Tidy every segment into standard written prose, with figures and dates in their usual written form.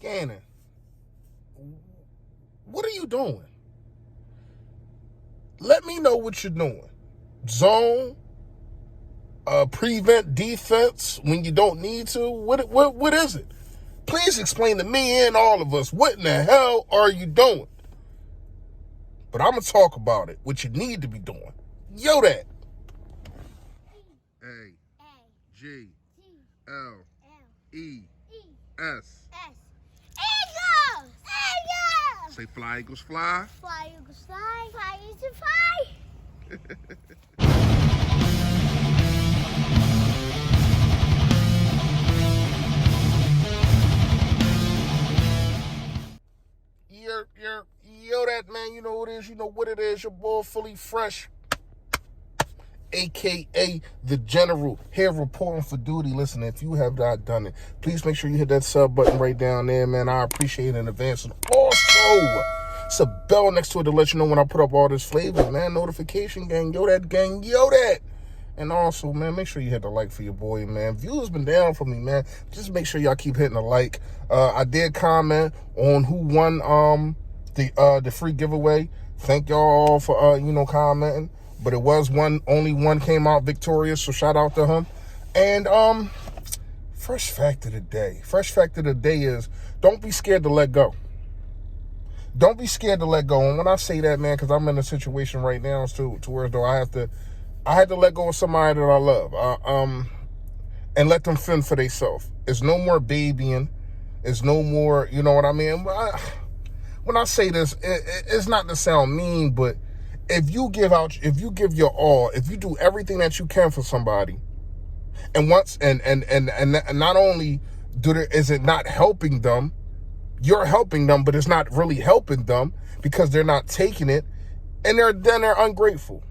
Gannon, what are you doing? Let me know what you're doing. Zone, prevent defense when you don't need to. What is it? Please explain to me and all of us, what in the hell are you doing? But I'm going to talk about it, what you need to be doing. Yo, that. A-G-L-E-S. Eagles! Eagles! Say fly, Eagles, fly. Fly, Eagles, fly. Fly, Eagles, fly. Yo, that, man, you know what it is. You know what it is. Your boy, Fully Fresh, a.k.a. The General, here reporting for duty. Listen, if you have not done it, please make sure you hit that sub button right down there, man. I appreciate it in advance. And also, it's a bell next to it to let you know when I put up all this flavor, man. Notification gang, yo, that gang, yo, that. And also, man, make sure you hit the like for your boy, man. Views been down for me, man. Just make sure y'all keep hitting the like. I did comment on who won the free giveaway. Thank y'all all for commenting. But it was only one came out victorious, so shout out to him. And fresh fact of the day. Fresh fact of the day is, don't be scared to let go. Don't be scared to let go. And when I say that, man, because I'm in a situation right now to where though I had to let go of somebody that I love, and let them fend for themselves. It's no more babying. It's no more, you know what I mean? When I say this, it's not to sound mean, but if you give your all, if you do everything that you can for somebody, and not only is it not helping them, you're helping them, but it's not really helping them because they're not taking it, and then they're ungrateful.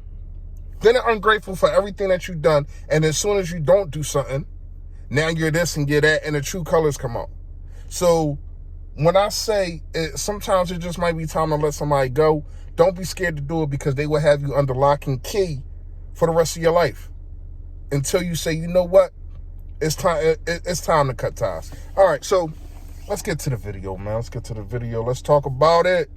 Then they're ungrateful for everything that you've done, and as soon as you don't do something, now you're this and you're that, and the true colors come out. So when I say sometimes it just might be time to let somebody go, don't be scared to do it, because they will have you under lock and key for the rest of your life until you say, you know what, it's time. It's time to cut ties. All right, so let's get to the video, man. Let's get to the video. Let's talk about it.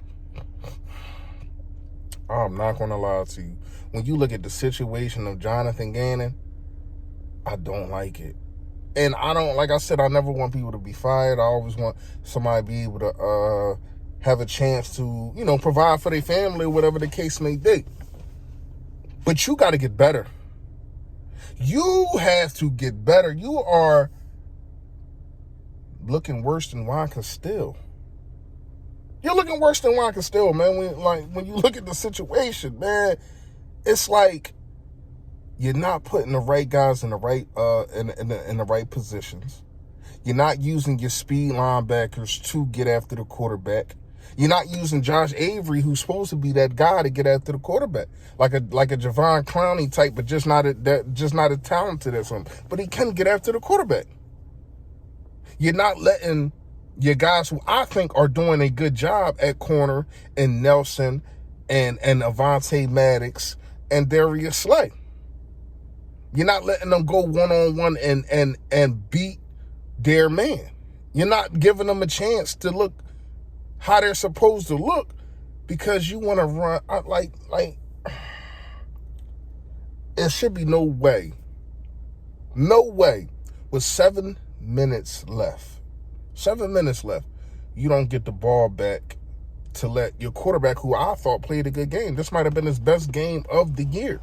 I'm not going to lie to you. When you look at the situation of Jonathan Gannon, I don't like it. And I don't, like I said, I never want people to be fired. I always want somebody to be able to have a chance to, provide for their family, whatever the case may be. But you got to get better. You have to get better. You are looking worse than Juan Castillo. You're looking worse than Juan Castillo, man. When you look at the situation, man, it's like you're not putting the right guys in the right in the right positions. You're not using your speed linebackers to get after the quarterback. You're not using Josh Avery, who's supposed to be that guy, to get after the quarterback, like a Javon Clowney type, but just not as talented as him. But he can get after the quarterback. You're not letting your guys who I think are doing a good job at corner, and Nelson and Avonte Maddox and Darius Slay. You're not letting them go one-on-one and beat their man. You're not giving them a chance to look how they're supposed to look, because you want to run like it should be no way with 7 minutes left, you don't get the ball back to let your quarterback, who I thought played a good game, this might have been his best game of the year.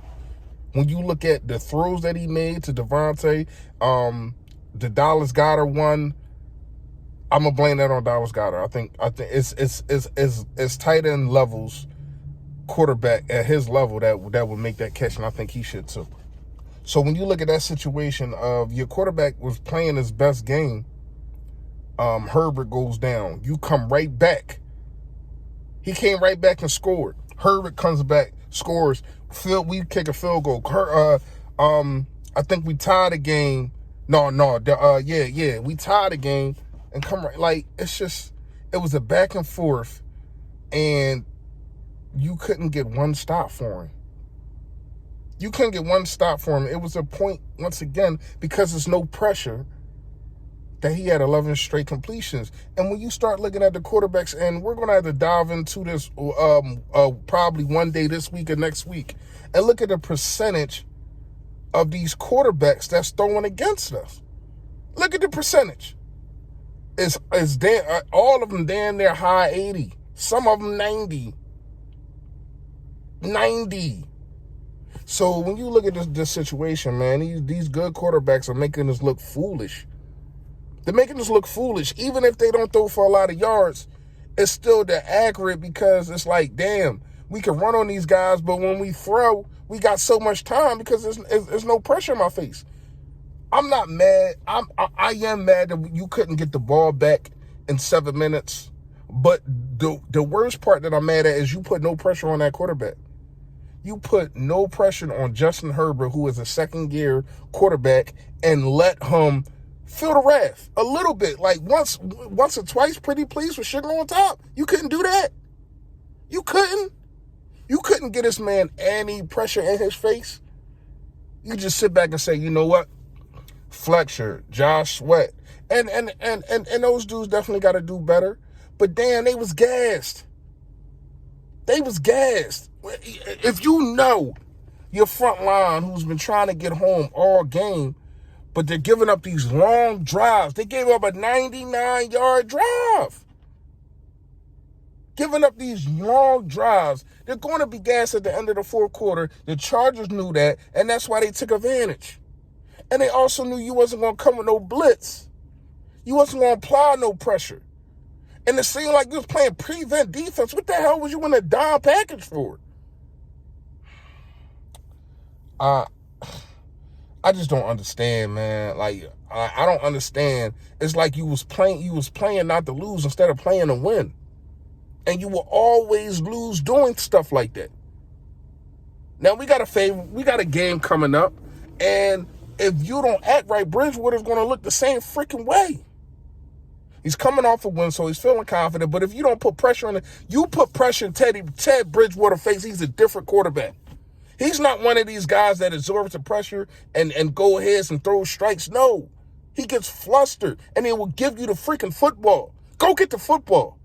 When you look at the throws that he made to Devontae, the Dallas Goedert one, I'm gonna blame that on Dallas Goedert. I think it's tight end levels quarterback at his level that would make that catch, and I think he should too. So when you look at that situation of your quarterback was playing his best game, Herbert goes down. You come right back. He came right back and scored. Herbert comes back, scores. We kick a field goal. I think we tied the game. We tied the game and come right. Like, it was a back and forth, and you couldn't get one stop for him. It was a point, once again, because there's no pressure. that he had 11 straight completions. And when you start looking at the quarterbacks, and we're going to have to dive into this probably one day this week or next week, and look at the percentage of these quarterbacks that's throwing against us. Look at the percentage. It's all of them damn near high 80. Some of them 90. 90. So when you look at this situation, man, these good quarterbacks are making us look foolish. They're making us look foolish. Even if they don't throw for a lot of yards, it's still that accurate, because it's like, damn, we can run on these guys, but when we throw, we got so much time because there's no pressure in my face. I'm not mad. I am mad that you couldn't get the ball back in 7 minutes. But the worst part that I'm mad at is you put no pressure on that quarterback. You put no pressure on Justin Herbert, who is a second-year quarterback, and let him feel the wrath a little bit. Like once or twice, pretty please, with sugar on top. You couldn't do that. You couldn't. You couldn't get this man any pressure in his face. You just sit back and say, you know what? Fletcher, Josh Sweat, and those dudes definitely got to do better. But damn, they was gassed. They was gassed. If you know your front line who's been trying to get home all game, but they're giving up these long drives. They gave up a 99-yard drive. Giving up these long drives. They're going to be gassed at the end of the fourth quarter. The Chargers knew that, and that's why they took advantage. And they also knew you wasn't going to come with no blitz. You wasn't going to apply no pressure. And it seemed like you was playing prevent defense. What the hell was you in a dime package for? I just don't understand, man. Like, I don't understand. It's like you was playing not to lose instead of playing to win. And you will always lose doing stuff like that. Now we got a game coming up, and if you don't act right, Bridgewater's going to look the same freaking way. He's coming off a win, so he's feeling confident. But if you don't put pressure on it, you put pressure in Ted Bridgewater's face, he's a different quarterback. He's not one of these guys that absorbs the pressure and go ahead and throw strikes. No. He gets flustered, and he will give you the freaking football. Go get the football.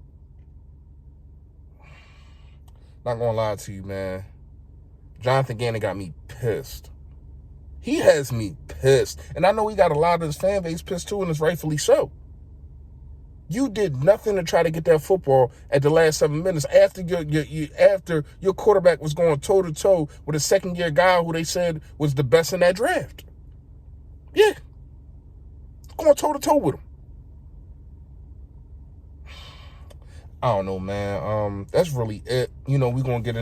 Not going to lie to you, man. Jonathan Gannon got me pissed. He has me pissed. And I know he got a lot of his fan base pissed too, and it's rightfully so. You did nothing to try to get that football at the last 7 minutes after your quarterback was going toe-to-toe with a second-year guy who they said was the best in that draft. Yeah. Going toe-to-toe with him. I don't know, man. That's really it. You know, we're gonna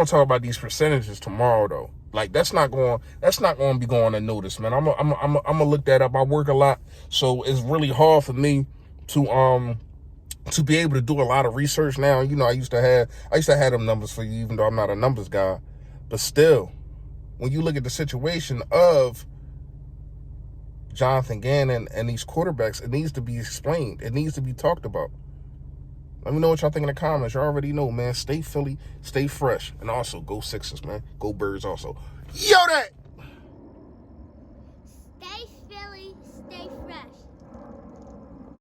talk about these percentages tomorrow, though. Like, that's not going to be going unnoticed, man. I'm gonna look that up. I work a lot, so it's really hard for me to be able to do a lot of research now. You know, I used to have them numbers for you, even though I'm not a numbers guy. But still, when you look at the situation of Jonathan Gannon and these quarterbacks, it needs to be explained. It needs to be talked about. Let me know what y'all think in the comments. You already know, man. Stay Philly, stay fresh. And also, go Sixers, man. Go Birds also. Yo, that!